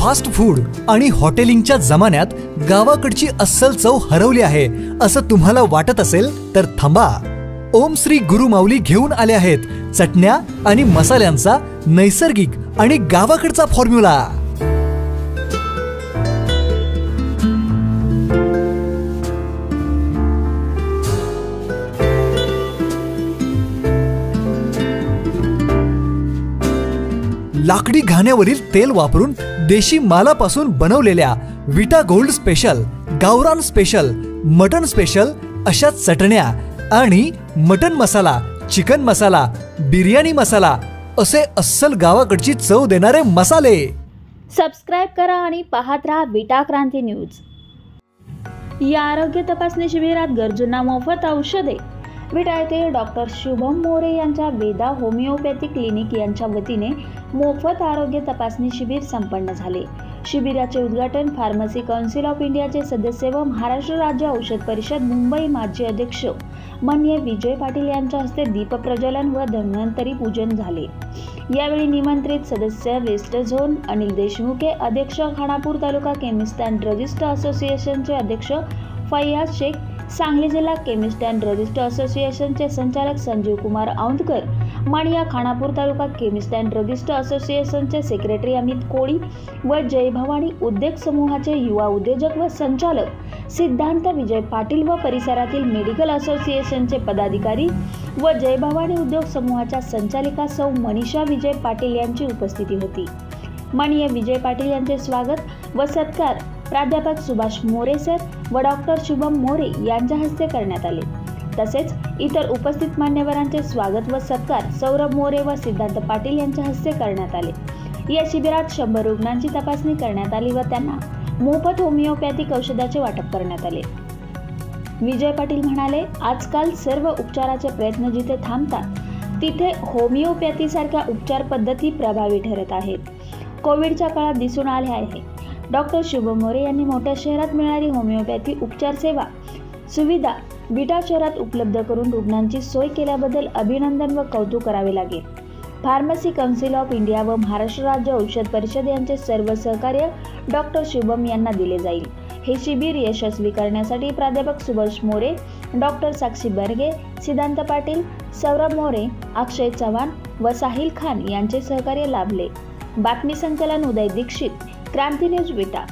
Fast food आणि हॉटेलिंगच्या जमान्यात गावाकडची अस्सल चव हरवली आहे असं तुम्हाला वाटत असेल तर थांबा. ओम श्री गुरु माऊली घेऊन आले आहेत चटण्या आणि मसाल्यांचा नैसर्गिक आणि गावाकडचा फॉर्म्युला. लाकडी घाण्यावरील तेल वापरून देशी मालापासून बनवलेल्या विटा गोल्ड स्पेशल, गावरान स्पेशल, मटन स्पेशल अशा चटण्या आणि मटन मसाला, चिकन मसाला, बिर्याणी मसाला असे अस्सल गावाकडची चव देणारे मसाले. सबस्क्राइब करा आणि पाहत राहा विटा क्रांती न्यूज. या आरोग्य तपासणी शिबिरात गरजूंना मोफत औषधे. विटा येथे डॉक्टर शुभम मोरे यांच्या वेदा होमिओपॅथी क्लिनिक यांच्या वतीने मोफत आरोग्य तपासणी शिबिर संपन्न झाले. शिबिराचे उद्घाटन फार्मसी काउन्सिल ऑफ इंडियाचे सदस्य व महाराष्ट्र राज्य औषध परिषद मुंबई माजी अध्यक्ष माननीय विजय पाटील यांच्या हस्ते दीप प्रज्वलन व धन्वंतरी पूजन झाले. यावेळी निमंत्रित सदस्य वेस्ट झोन अनिल देशमुखे, अध्यक्ष खानापूर तालुका केमिस्ट अँड ड्रगिस्ट असोसिएशनचे अध्यक्ष फैयाज शेख, सांगली जिल्हा केमिस्ट अँड ड्रगिस्ट असोसिएशनचे संचालक संजीव कुमार औंधकर, माणिया खानापूर तालुका केमिस्ट अँड ड्रगिस्ट असोसिएशनचे सेक्रेटरी अमित कोळी व जय भवानी उद्योग समूहाचे युवा उद्योजक व संचालक सिद्धांत विजय पाटील व परिसरातील मेडिकल असोसिएशनचे पदाधिकारी व जय भवानी उद्योग समूहाच्या संचालिका सौ मनीषा विजय पाटील यांची उपस्थिती होती. माननीय विजय पाटील यांचे स्वागत व सत्कार प्राध्यापक सुभाष मोरे सर व डॉक्टर शुभम मोरे यांच्या हस्ते करण्यात आले. तसेच इतर उपस्थित मान्यवरांचे स्वागत व सत्कार सौरभ मोरे व सिद्धांत पाटील यांच्या हस्ते करण्यात आले. या शिबिरात 100 रुग्णांची तपासणी करण्यात आली व त्यांना मोफत होमिओपॅथिक औषधाचे वाटप करण्यात आले. विजय पाटील म्हणाले, आजकाल सर्व उपचाराचे प्रयत्न जिथे थांबतात तिथे होमिओपॅथी सारख्या उपचार पद्धती प्रभावी ठरत आहेत. कोविडच्या काळात दिसून आले आहे. डॉक्टर शुभम मोरे यांनी मोठ्या शहरात मिळणारी होमिओपॅथी उपचार सेवा सुविधा विटा शहरात उपलब्ध करून रुग्णांची सोय केल्याबद्दल अभिनंदन व कौतुक करावे लागेल. फार्मसी काउन्सिल ऑफ इंडिया व महाराष्ट्र राज्य औषध परिषद यांचे सर्व सहकार्य डॉक्टर शुभम यांना दिले जाईल. हे शिबिर यशस्वी करण्यासाठी प्राध्यापक सुभाष मोरे, डॉक्टर साक्षी बर्गे, सिद्धांत पाटील, सौरभ मोरे, अक्षय चव्हाण व साहिल खान यांचे सहकार्य लाभले. बातमी संकलन उदय दीक्षित, क्रांती न्यूज विटा.